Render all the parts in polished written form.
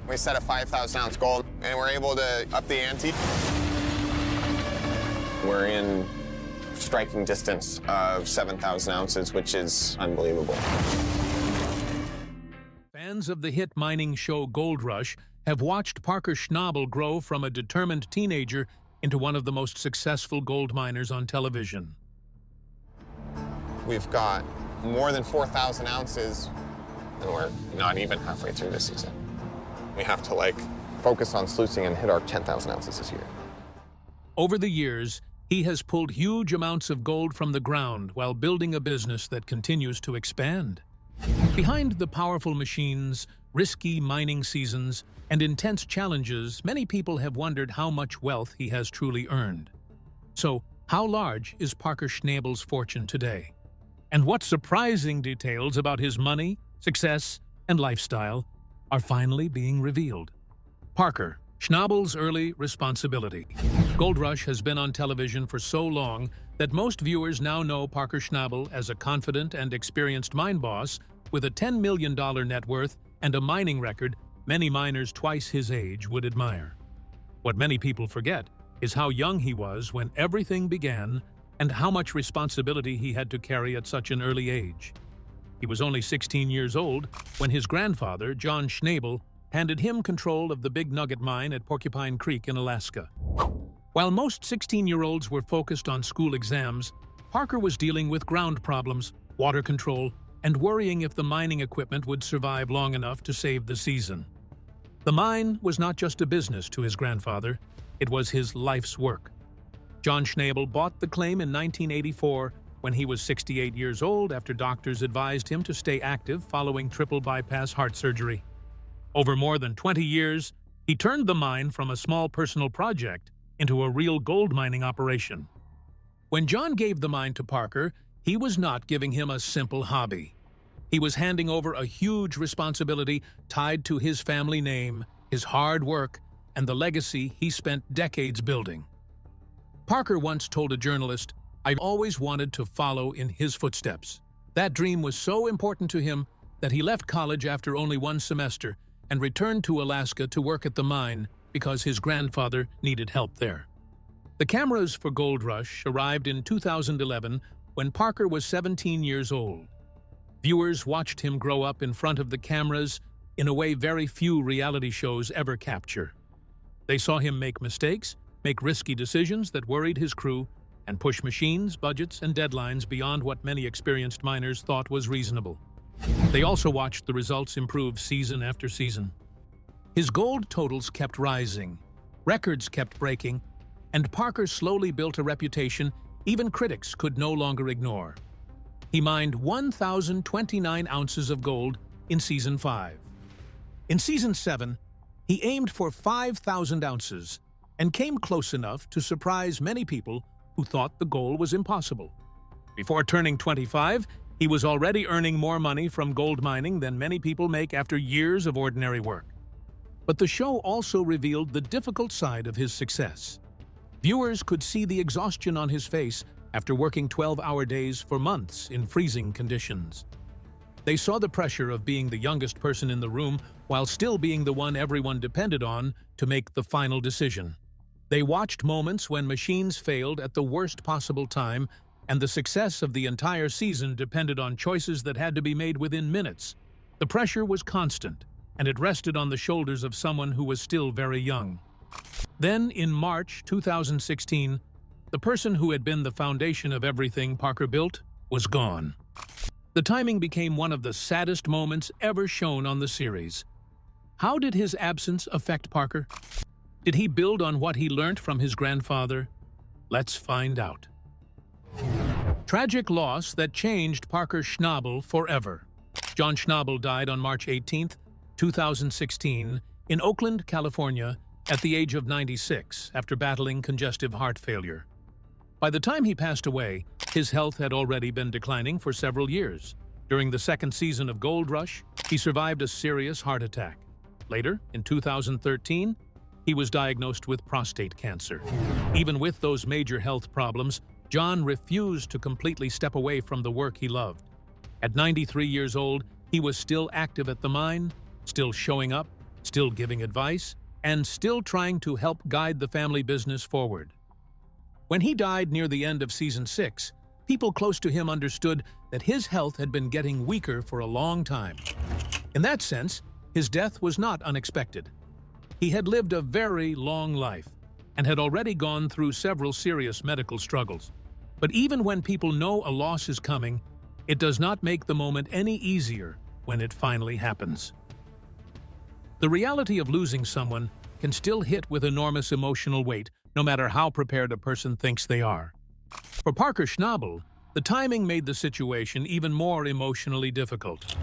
We set a 5,000 ounce goal, and we're able to up the ante. We're in striking distance of 7,000 ounces, which is unbelievable. Fans of the hit mining show Gold Rush have watched Parker Schnabel grow from a determined teenager into one of the most successful gold miners on television. We've got more than 4,000 ounces, and we're not even halfway through this season. We have to, focus on sluicing and hit our 10,000 ounces this year. Over the years, he has pulled huge amounts of gold from the ground while building a business that continues to expand. Behind the powerful machines, risky mining seasons, and intense challenges, many people have wondered how much wealth he has truly earned. So, how large is Parker Schnabel's fortune today? And what surprising details about his money, success, and lifestyle are finally being revealed? Parker Schnabel's early responsibility. Gold Rush has been on television for so long that most viewers now know Parker Schnabel as a confident and experienced mine boss with a $10 million net worth and a mining record many miners twice his age would admire. What many people forget is how young he was when everything began and how much responsibility he had to carry at such an early age. He was only 16 years old when his grandfather, John Schnabel, handed him control of the Big Nugget mine at Porcupine Creek in Alaska. While most 16-year-olds were focused on school exams, Parker was dealing with ground problems, water control, and worrying if the mining equipment would survive long enough to save the season. The mine was not just a business to his grandfather, it was his life's work. John Schnabel bought the claim in 1984 when he was 68 years old after doctors advised him to stay active following triple bypass heart surgery. Over more than 20 years, he turned the mine from a small personal project into a real gold mining operation. When John gave the mine to Parker, he was not giving him a simple hobby. He was handing over a huge responsibility tied to his family name, his hard work, and the legacy he spent decades building. Parker once told a journalist, "I've always wanted to follow in his footsteps." That dream was so important to him that he left college after only one semester and returned to Alaska to work at the mine because his grandfather needed help there. The cameras for Gold Rush arrived in 2011 when Parker was 17 years old. Viewers watched him grow up in front of the cameras in a way very few reality shows ever capture. They saw him make mistakes, make risky decisions that worried his crew, and push machines, budgets, and deadlines beyond what many experienced miners thought was reasonable. They also watched the results improve season after season. His gold totals kept rising, records kept breaking, and Parker slowly built a reputation even critics could no longer ignore. He mined 1,029 ounces of gold in Season 5. In Season 7, he aimed for 5,000 ounces and came close enough to surprise many people who thought the goal was impossible. Before turning 25, he was already earning more money from gold mining than many people make after years of ordinary work. But the show also revealed the difficult side of his success. Viewers could see the exhaustion on his face after working 12-hour days for months in freezing conditions. They saw the pressure of being the youngest person in the room while still being the one everyone depended on to make the final decision. They watched moments when machines failed at the worst possible time, and the success of the entire season depended on choices that had to be made within minutes. The pressure was constant, and it rested on the shoulders of someone who was still very young. Then, in March 2016, the person who had been the foundation of everything Parker built was gone. The timing became one of the saddest moments ever shown on the series. How did his absence affect Parker? Did he build on what he learned from his grandfather? Let's find out. Tragic loss that changed Parker Schnabel forever. John Schnabel died on March 18, 2016, in Oakland, California, at the age of 96 after battling congestive heart failure. By the time he passed away, his health had already been declining for several years. During the second season of Gold Rush, he survived a serious heart attack. Later, in 2013, he was diagnosed with prostate cancer. Even with those major health problems, John refused to completely step away from the work he loved. At 93 years old, he was still active at the mine, still showing up, still giving advice, and still trying to help guide the family business forward. When he died near the end of season 6, people close to him understood that his health had been getting weaker for a long time. In that sense, his death was not unexpected. He had lived a very long life and had already gone through several serious medical struggles. But even when people know a loss is coming, it does not make the moment any easier when it finally happens. The reality of losing someone can still hit with enormous emotional weight, no matter how prepared a person thinks they are. For Parker Schnabel, the timing made the situation even more emotionally difficult.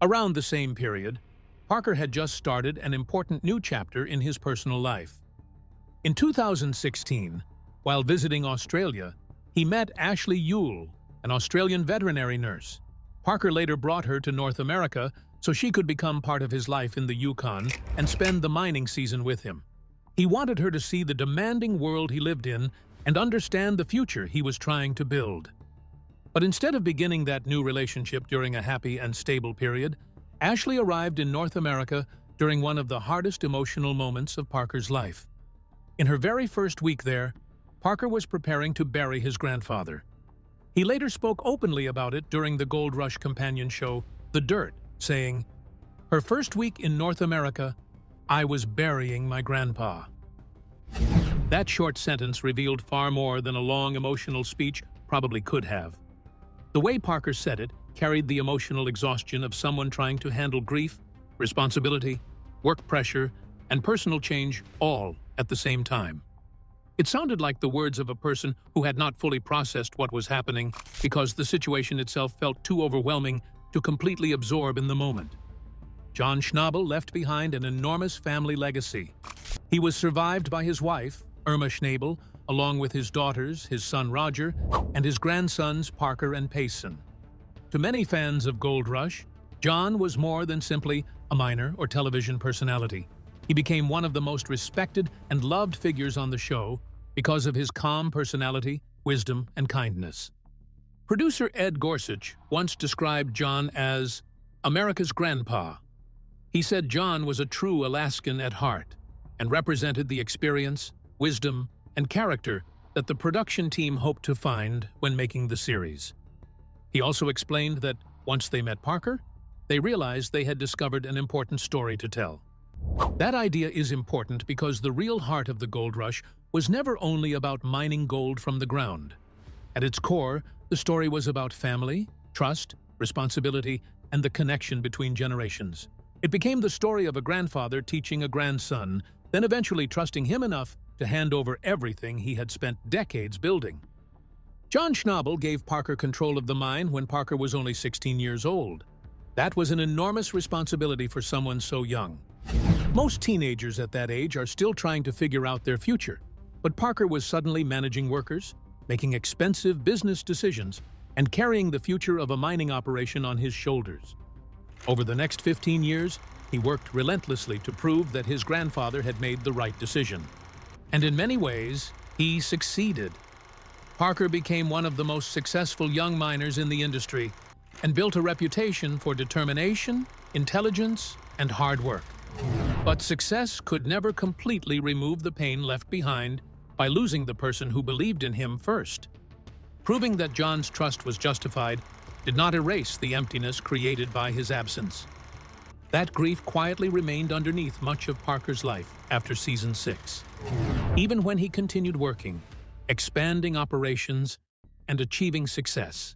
Around the same period, Parker had just started an important new chapter in his personal life. In 2016, while visiting Australia, he met Ashley Ule, an Australian veterinary nurse. Parker later brought her to North America so she could become part of his life in the Yukon and spend the mining season with him. He wanted her to see the demanding world he lived in and understand the future he was trying to build. But instead of beginning that new relationship during a happy and stable period, Ashley arrived in North America during one of the hardest emotional moments of Parker's life. In her very first week there, Parker was preparing to bury his grandfather. He later spoke openly about it during the Gold Rush companion show, The Dirt, saying, "Her first week in North America, I was burying my grandpa." That short sentence revealed far more than a long emotional speech probably could have. The way Parker said it carried the emotional exhaustion of someone trying to handle grief, responsibility, work pressure, and personal change all at the same time. It sounded like the words of a person who had not fully processed what was happening because the situation itself felt too overwhelming to completely absorb in the moment. John Schnabel left behind an enormous family legacy. He was survived by his wife, Irma Schnabel, along with his daughters, his son Roger, and his grandsons Parker and Payson. To many fans of Gold Rush, John was more than simply a miner or television personality. He became one of the most respected and loved figures on the show because of his calm personality, wisdom, and kindness. Producer Ed Gorsuch once described John as America's grandpa. He said John was a true Alaskan at heart and represented the experience, wisdom, and character that the production team hoped to find when making the series. He also explained that once they met Parker, they realized they had discovered an important story to tell. That idea is important because the real heart of the Gold Rush was never only about mining gold from the ground. At its core, the story was about family, trust, responsibility, and the connection between generations. It became the story of a grandfather teaching a grandson, then eventually trusting him enough to hand over everything he had spent decades building. John Schnabel gave Parker control of the mine when Parker was only 16 years old. That was an enormous responsibility for someone so young. Most teenagers at that age are still trying to figure out their future, but Parker was suddenly managing workers, making expensive business decisions, and carrying the future of a mining operation on his shoulders. Over the next 15 years, he worked relentlessly to prove that his grandfather had made the right decision. And in many ways, he succeeded. Parker became one of the most successful young miners in the industry and built a reputation for determination, intelligence, and hard work. But success could never completely remove the pain left behind by losing the person who believed in him first. Proving that John's trust was justified did not erase the emptiness created by his absence. That grief quietly remained underneath much of Parker's life after season 6. Even when he continued working, expanding operations, and achieving success,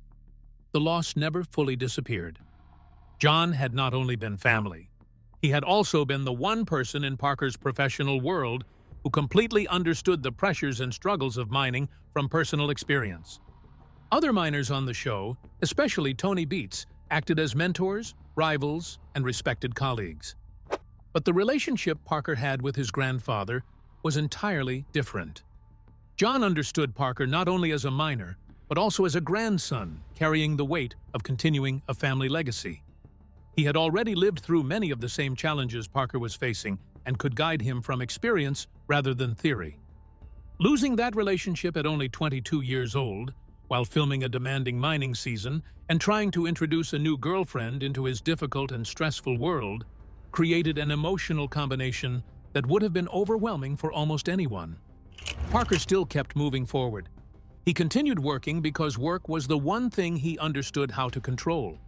the loss never fully disappeared. John had not only been family, he had also been the one person in Parker's professional world who completely understood the pressures and struggles of mining from personal experience. Other miners on the show, especially Tony Beats, acted as mentors, rivals, and respected colleagues. But the relationship Parker had with his grandfather was entirely different. John understood Parker not only as a miner, but also as a grandson carrying the weight of continuing a family legacy. He had already lived through many of the same challenges Parker was facing and could guide him from experience rather than theory. Losing that relationship at only 22 years old, while filming a demanding mining season and trying to introduce a new girlfriend into his difficult and stressful world, created an emotional combination that would have been overwhelming for almost anyone. Parker still kept moving forward. He continued working because work was the one thing he understood how to control.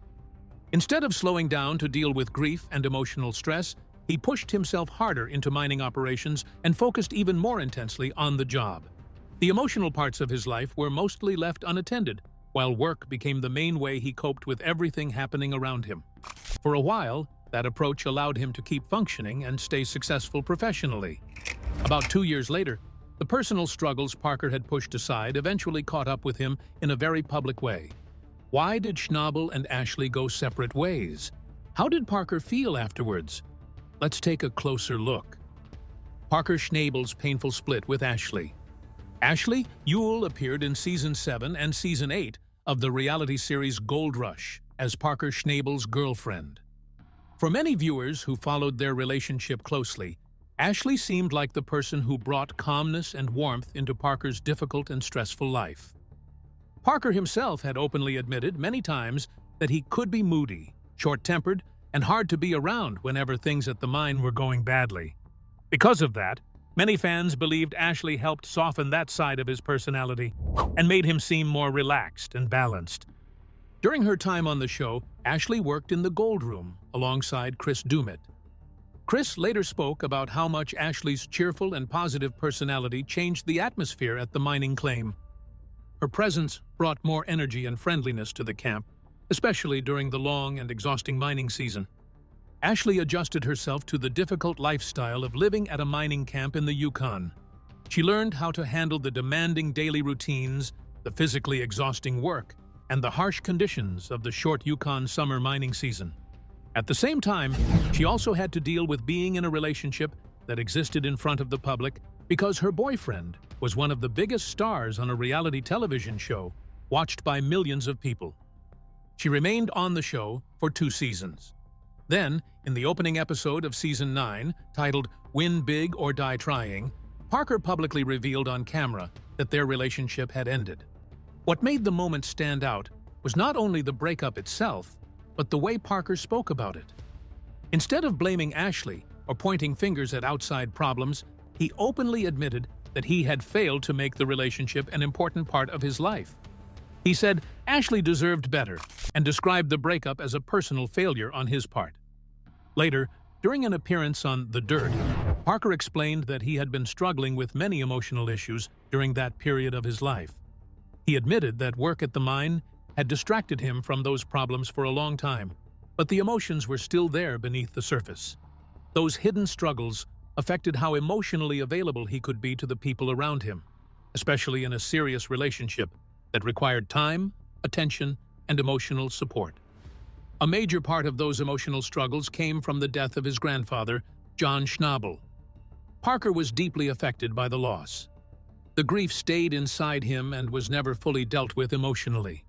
Instead of slowing down to deal with grief and emotional stress, he pushed himself harder into mining operations and focused even more intensely on the job. The emotional parts of his life were mostly left unattended, while work became the main way he coped with everything happening around him. For a while, that approach allowed him to keep functioning and stay successful professionally. About 2 years later, the personal struggles Parker had pushed aside eventually caught up with him in a very public way. Why did Schnabel and Ashley go separate ways? How did Parker feel afterwards? Let's take a closer look. Parker Schnabel's painful split with Ashley. Ashley Ule appeared in Season 7 and Season 8 of the reality series Gold Rush as Parker Schnabel's girlfriend. For many viewers who followed their relationship closely, Ashley seemed like the person who brought calmness and warmth into Parker's difficult and stressful life. Parker himself had openly admitted many times that he could be moody, short-tempered, and hard to be around whenever things at the mine were going badly. Because of that, many fans believed Ashley helped soften that side of his personality and made him seem more relaxed and balanced. During her time on the show, Ashley worked in the Gold Room alongside Chris Dumit. Chris later spoke about how much Ashley's cheerful and positive personality changed the atmosphere at the mining claim. Her presence brought more energy and friendliness to the camp, especially during the long and exhausting mining season. Ashley adjusted herself to the difficult lifestyle of living at a mining camp in the Yukon. She learned how to handle the demanding daily routines, the physically exhausting work, and the harsh conditions of the short Yukon summer mining season. At the same time, she also had to deal with being in a relationship that existed in front of the public because her boyfriend was one of the biggest stars on a reality television show watched by millions of people. She remained on the show for 2 seasons. Then, in the opening episode of Season 9, titled Win Big or Die Trying, Parker publicly revealed on camera that their relationship had ended. What made the moment stand out was not only the breakup itself, but the way Parker spoke about it. Instead of blaming Ashley or pointing fingers at outside problems, he openly admitted that he had failed to make the relationship an important part of his life. He said Ashley deserved better and described the breakup as a personal failure on his part. Later, during an appearance on The Dirt, Parker explained that he had been struggling with many emotional issues during that period of his life. He admitted that work at the mine had distracted him from those problems for a long time, but the emotions were still there beneath the surface. Those hidden struggles affected how emotionally available he could be to the people around him, especially in a serious relationship that required time, attention, and emotional support. A major part of those emotional struggles came from the death of his grandfather, John Schnabel. Parker was deeply affected by the loss. The grief stayed inside him and was never fully dealt with emotionally.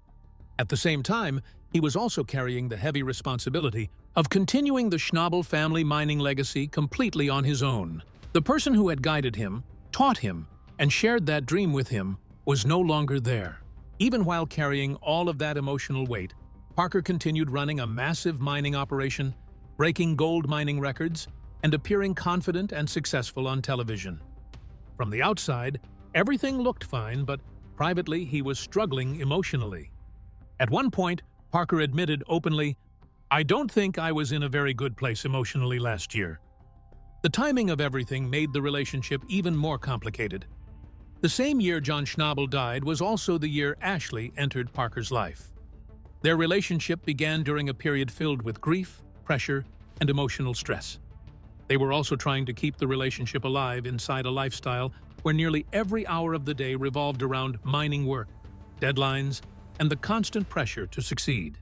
At the same time, he was also carrying the heavy responsibility of continuing the Schnabel family mining legacy completely on his own. The person who had guided him, taught him, and shared that dream with him was no longer there. Even while carrying all of that emotional weight, Parker continued running a massive mining operation, breaking gold mining records, and appearing confident and successful on television. From the outside, everything looked fine, but privately he was struggling emotionally. At one point, Parker admitted openly, "I don't think I was in a very good place emotionally last year." The timing of everything made the relationship even more complicated. The same year John Schnabel died was also the year Ashley entered Parker's life. Their relationship began during a period filled with grief, pressure, and emotional stress. They were also trying to keep the relationship alive inside a lifestyle where nearly every hour of the day revolved around mining work, deadlines, and the constant pressure to succeed.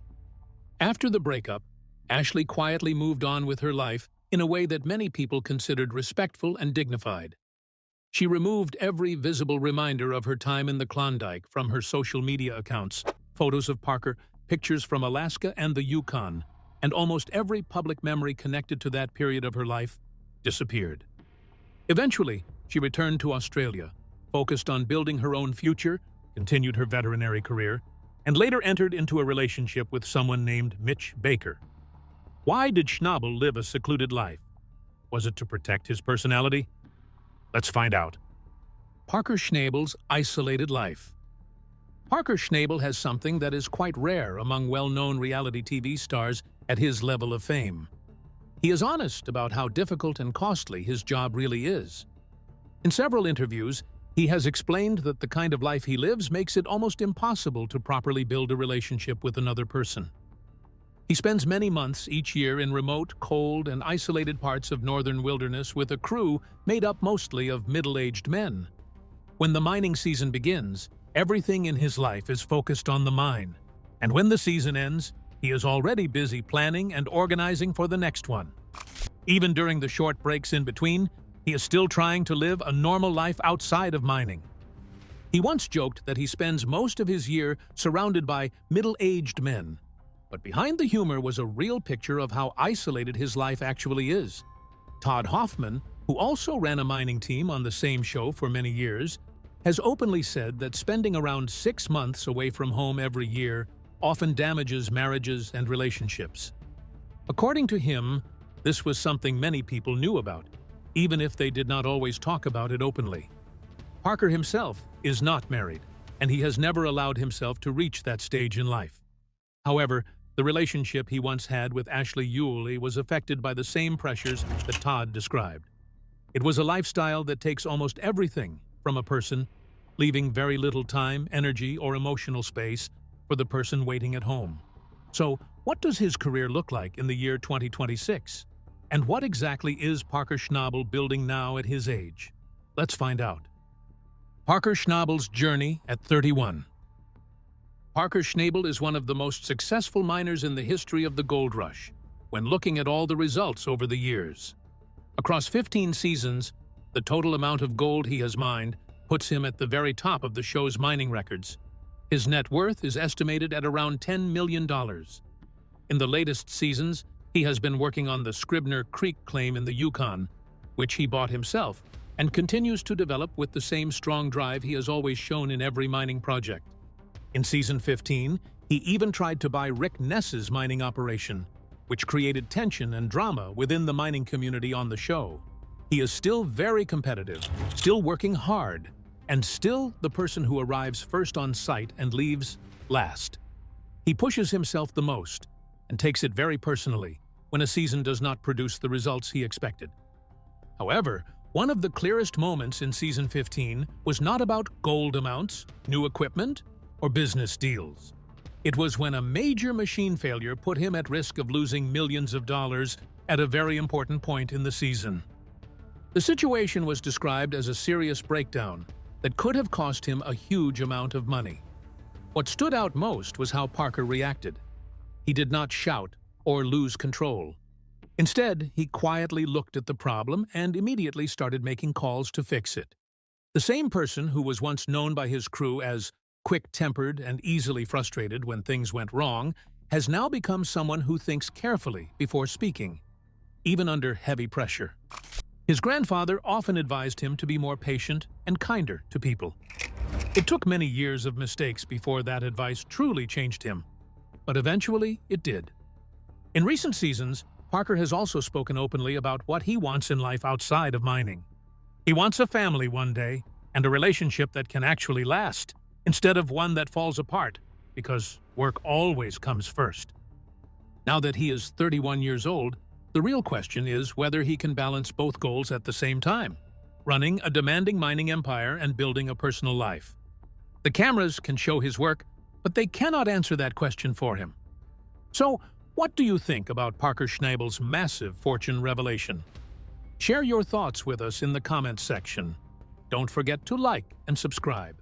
After the breakup, Ashley quietly moved on with her life in a way that many people considered respectful and dignified. She removed every visible reminder of her time in the Klondike from her social media accounts. Photos of Parker, pictures from Alaska and the Yukon, and almost every public memory connected to that period of her life disappeared. Eventually, she returned to Australia, focused on building her own future, continued her veterinary career, and later entered into a relationship with someone named Mitch Baker. Why did Schnabel live a secluded life? Was it to protect his personality? Let's find out. Parker Schnabel's isolated life. Parker Schnabel has something that is quite rare among well-known reality TV stars at his level of fame. He is honest about how difficult and costly his job really is. In several interviews, he has explained that the kind of life he lives makes it almost impossible to properly build a relationship with another person. He spends many months each year in remote, cold, and isolated parts of northern wilderness with a crew made up mostly of middle-aged men. When the mining season begins, everything in his life is focused on the mine, and when the season ends, he is already busy planning and organizing for the next one. Even during the short breaks in between, he is still trying to live a normal life outside of mining. He once joked that he spends most of his year surrounded by middle-aged men, but behind the humor was a real picture of how isolated his life actually is. Todd Hoffman, who also ran a mining team on the same show for many years, has openly said that spending around 6 months away from home every year often damages marriages and relationships. According to him, this was something many people knew about, even if they did not always talk about it openly. Parker himself is not married, and he has never allowed himself to reach that stage in life. However, the relationship he once had with Ashley Ule was affected by the same pressures that Todd described. It was a lifestyle that takes almost everything from a person, leaving very little time, energy, or emotional space for the person waiting at home. So, what does his career look like in the year 2026? And what exactly is Parker Schnabel building now at his age? Let's find out. Parker Schnabel's journey at 31. Parker Schnabel is one of the most successful miners in the history of the gold rush, when looking at all the results over the years. Across 15 seasons, the total amount of gold he has mined puts him at the very top of the show's mining records. His net worth is estimated at around $10 million. In the latest seasons, he has been working on the Scribner Creek claim in the Yukon, which he bought himself, and continues to develop with the same strong drive he has always shown in every mining project. In Season 15, he even tried to buy Rick Ness's mining operation, which created tension and drama within the mining community on the show. He is still very competitive, still working hard, and still the person who arrives first on site and leaves last. He pushes himself the most and takes it very personally when a season does not produce the results he expected. However, one of the clearest moments in Season 15 was not about gold amounts, new equipment, or business deals. It was when a major machine failure put him at risk of losing millions of dollars at a very important point in the season. The situation was described as a serious breakdown that could have cost him a huge amount of money. What stood out most was how Parker reacted. He did not shout or lose control. Instead, he quietly looked at the problem and immediately started making calls to fix it. The same person who was once known by his crew as quick-tempered and easily frustrated when things went wrong has now become someone who thinks carefully before speaking, even under heavy pressure. His grandfather often advised him to be more patient and kinder to people. It took many years of mistakes before that advice truly changed him, but eventually it did. In recent seasons, Parker has also spoken openly about what he wants in life outside of mining. He wants a family one day and a relationship that can actually last, instead of one that falls apart, because work always comes first. Now that he is 31 years old, the real question is whether he can balance both goals at the same time, running a demanding mining empire and building a personal life. The cameras can show his work, but they cannot answer that question for him. So, what do you think about Parker Schnabel's massive fortune revelation? Share your thoughts with us in the comments section. Don't forget to like and subscribe.